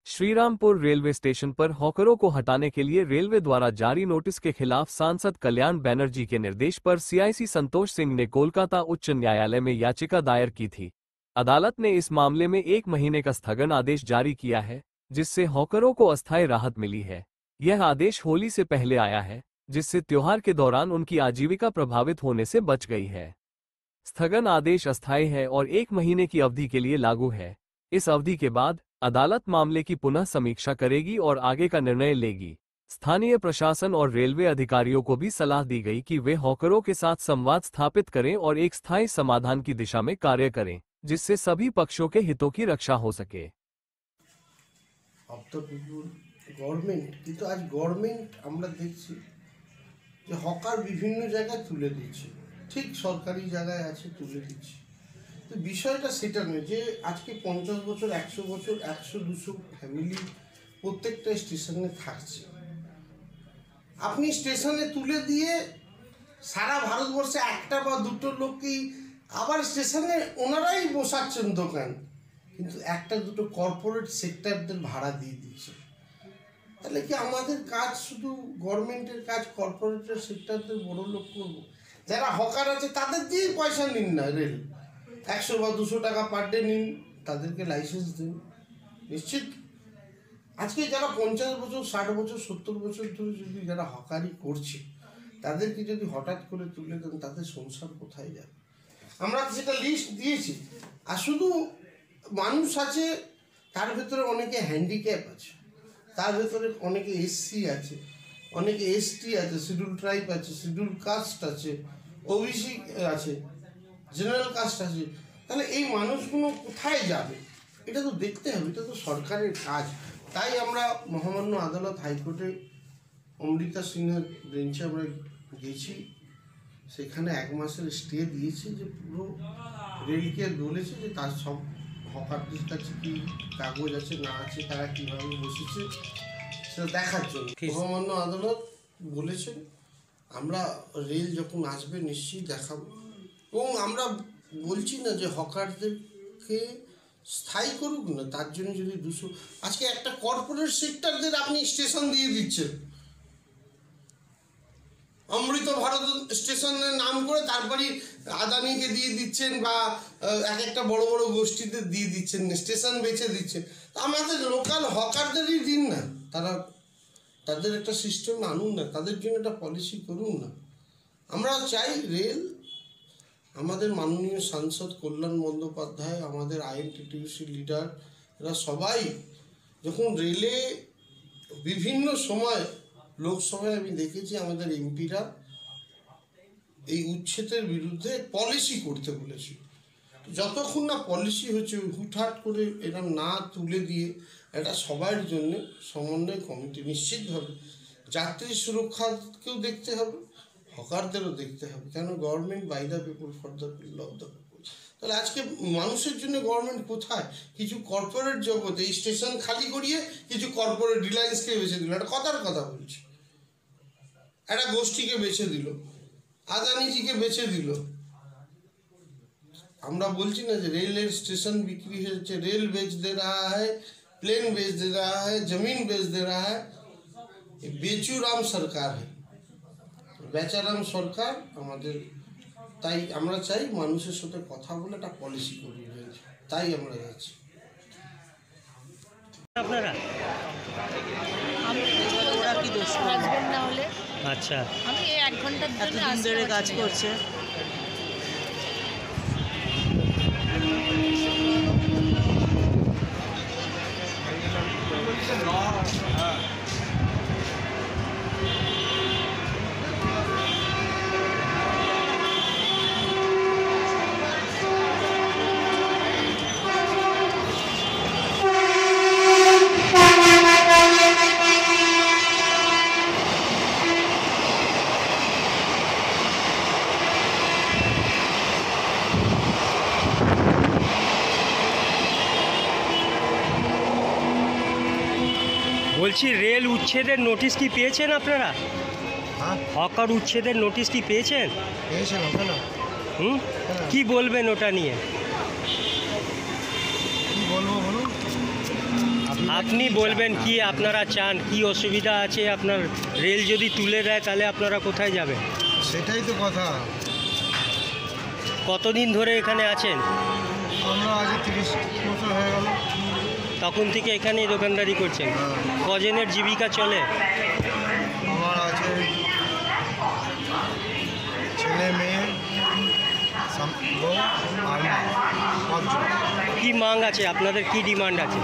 Shrirampur railway station पर हॉकरों को हटाने के लिए रेलवे द्वारा जारी नोटिस के खिलाफ सांसद कल्याण बनर्जी के निर्देश पर सीआईसी संतोष सिंह ने कोलकाता उच्च न्यायालय में याचिका दायर की थी। अदालत ने इस मामले में 1 महीने का स्थगन आदेश जारी किया है, जिससे हॉकरों को अस्थायी राहत मिली है। यह आदेश होली से पहले आया है, जिससे त्योहार के दौरान उनकी आजीविका प्रभावित होने से बच गई है। स्थगन आदेश अस्थायी है और 1 महीने की अवधि के लिए लागू है। इस अवधि के बाद अदालत मामले की पुनः समीक्षा करेगी और आगे का निर्णय लेगी। स्थानीय प्रशासन और रेलवे अधिकारियों को भी सलाह दी गई कि वे हॉकरों के साथ संवाद स्थापित करें और एक स्थायी समाधान की दिशा में कार्य करें, जिससे सभी पक्षों के हितों की रक्षा हो सके। अब तो गवर्नमेंट কিন্তু আজ গভর্নমেন্ট আমরা দেখছি যে হকার বিভিন্ন জায়গায় তুলে দিচ্ছে, ঠিক সরকারি জায়গায় আছে তুলে দিচ্ছে। তো বিষয়টা সেটা নয় যে আজকে 50 বছর 100 বছর 100-200 ফ্যামিলি প্রত্যেকটা স্টেশনে থাকছে। আপনি স্টেশনে তুলে দিয়ে সারা ভারতবর্ষে একটা বা দুটো লোককেই আবার স্টেশনে ওনারাই বসাচ্ছেন দোকান, কিন্তু একটা দুটো কর্পোরেট সেক্টরদের ভাড়া দিয়ে দিচ্ছে। তাহলে কি আমাদের কাজ শুধু গভর্নমেন্টের কাজ কর্পোরেটের সেক্টরদের বড় লোক করব? যারা হকার আছে তাদের দিয়েই পয়সা নিন না, রেল 100 বা 200 টাকা পার ডে নিন, তাদেরকে লাইসেন্স দিন। নিশ্চিত আজকে যারা 50 বছর 60 বছর 70 বছর ধরে যদি যারা হকারি করছে তাদেরকে যদি হঠাৎ করে তুলে দেন, তাদের সংসার কোথায় যাবে? আমরা সেটা লিস্ট দিয়েছি। আর শুধু মানুষ আছে, তার ভেতরে অনেকে হ্যান্ডিক্যাপ আছে, তার ভেতরে অনেকে এসসি আছে, অনেকে এসটি আছে, শিডিউল ট্রাইব আছে, শিডিউল কাস্ট আছে, ওবিসি আছে, জেনারেল কাস্ট আছে। তাহলে এই মানুষগুলো কোথায় যাবে? এটা তো দেখতে হবে, এটা তো সরকারের কাজ। তাই আমরা মহামান্য আদালত হাইকোর্টে অমৃতা সিনহার বেঞ্চে আমরা গেছি, সেখানে 1 মাসের স্টে দিয়েছি, যে পুরো রেলকে বলেছে যে তার সব হকারদের কাছে কি কাগজ আছে না আছে, তারা কীভাবে বসেছে সেটা দেখার জন্য। মহামান্য আদালত বলেছেন আমরা রেল যখন আসবে নিশ্চয়ই দেখাবো। এবং আমরা বলছি না যে হকারদেরকে স্থায়ী করুক না, তার জন্য যদি 200 আজকে একটা কর্পোরেট সেক্টরদের আপনি স্টেশন দিয়ে দিচ্ছেন, অমৃত ভারত স্টেশনের নাম করে, তারপরে আদানিকে দিয়ে দিচ্ছেন বা এক একটা বড় বড় গোষ্ঠীতে দিয়ে দিচ্ছেন, স্টেশন বেছে দিচ্ছেন। আমাদের লোকাল হকারদেরই দিন না, তারা তাদের একটা সিস্টেম আনুন না, তাদের জন্য একটা পলিসি করুন না। আমরা চাই রেল, আমাদের মাননীয় সাংসদ কল্যাণ বন্দ্যোপাধ্যায়, আমাদের আইএনটিটিউসি লিডার, এরা সবাই যখন রেলে বিভিন্ন সময় লোকসভায় আমি দেখেছি আমাদের এমপিরা এই উচ্ছেদের বিরুদ্ধে পলিসি করতে বলেছে। যতক্ষণ না পলিসি হচ্ছে, হুটহাট করে এরা না তুলে দিয়ে এটা সবার জন্য সমন্বয় কমিটি নিশ্চিতভাবে যাত্রী সুরক্ষাকেও দেখতে হবে, হকারদেরও দেখতে হবে, কেন government by the people for the people of the people. তাহলে আজকে মানুষের জন্য গভর্নমেন্ট কোথায়? কিছু কর্পোরেট জগতে এই স্টেশন খালি করিয়ে কিছু কর্পোরেট রিলায়েন্সকে বেছে দিল, একটা কথার কথা বলছি, একটা গোষ্ঠীকে বেছে দিল, আদানিজিকে বেছে দিল। আমরা বলছি না যে রেলের স্টেশন বিক্রি হচ্ছে, রেল বেচ দে रहा है, प्लेन बेच दे रहा है, जमीन बेच दे रहा है। बेचुराम सरकार है, বেচারাম সরকার আমাদের। তাই আমরা চাই মানুষের সাথে কথা বলে একটা পলিসি করি, তাই আমরা যাচ্ছি। আপনারা ওরা কি দোষ আসবেন না হলে? আচ্ছা, আমি এই 1 ঘন্টার জন্য এতদিন ধরে কাজ করছে। বলছি রেল উচ্ছেদের নোটিশ কি পেয়েছেন আপনারা? হকার উচ্ছেদের নোটিশ কি পেয়েছেন? কি বলবেন ওটা নিয়ে? কি বলবো বলুন? আপনি বলবেন কি আপনারা চান, কি অসুবিধা আছে আপনার? রেল যদি তুলে দেয় তাহলে আপনারা কোথায় যাবেন? সেটাই তো কথা। কতদিন ধরে এখানে আছেন? আমরা আজ 30 বছর হয়ে গেল। তখন থেকে এখানেই দোকানদারি করছেন। হ্যাঁ। কজনের জীবিকা চলে? আমার আছে ছেলে মেয়ে বউ আর মা, 5 জন। কি মাং আছে আপনাদের, কি ডিমান্ড আছে?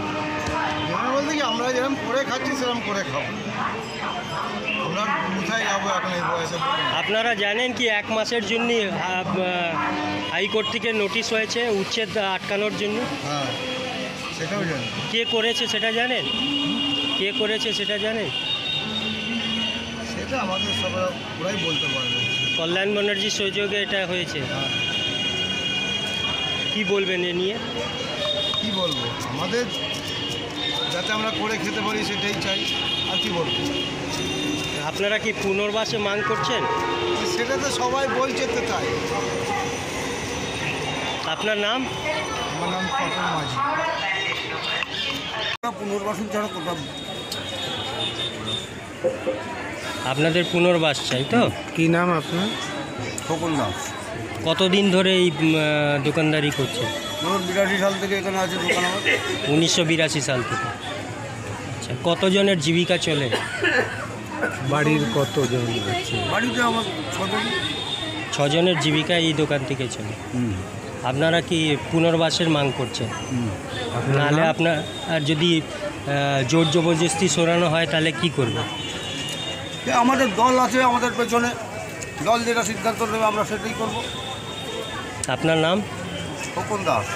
যেমন বলতে কি আমরা যেরকম করে খাচ্ছি সেরকম করে খাবো। আমরা কোথায় যাবো এখন এই বয়সে? আপনারা জানেন কি 1 মাসের জন্য হাইকোর্ট থেকে নোটিশ হয়েছে উচ্ছেদ আটকানোর জন্য? হ্যাঁ, সেটাও জানি। কে করেছে সেটা জানেন? কে করেছে সেটা জানেন? সেটা আমাদের সবাই ওরাই বলতে পারবে। কল্যাণ ব্যানার্জির সহযোগে এটা হয়েছে। হ্যাঁ, কি বলবেন এ নিয়ে? কী বলবো, আমাদের যাতে আমরা করে খেতে পারি সেটাই চাই, আর কি বলবো। আপনারা কি পুনর্বাসে মাং করছেন? সেটা তো সবাই বলছে তো, তাই। আপনার নাম? আমার নাম তপন মাঝি। পুনর্বাসন ছাড়া কোথাও আপনাদের পুনর্বাস চাই তো? কী নাম আপনার? খোকন দাস। কতদিন ধরে এই দোকানদারি করছেন? 82 সাল থেকে এখানে আছে দোকান আমার। 1982 সাল থেকে। আচ্ছা, কতজনের জীবিকা চলে? বাড়ির কতজন আছে? বাড়িতে আমার 6 জন। 6 জনের জীবিকা এই দোকান থেকে চলে। আপনারা কি পুনর্বাসের মাং করছেন? নাহলে আপনার আর যদি জোর জবরদস্তি সরানো হয় তাহলে কি করবে? আমাদের দল আছে আমাদের পেছনে, দল যেটা সিদ্ধান্ত নেবে আমরা সেটাই করব। আপনার নাম? খোকন দাস।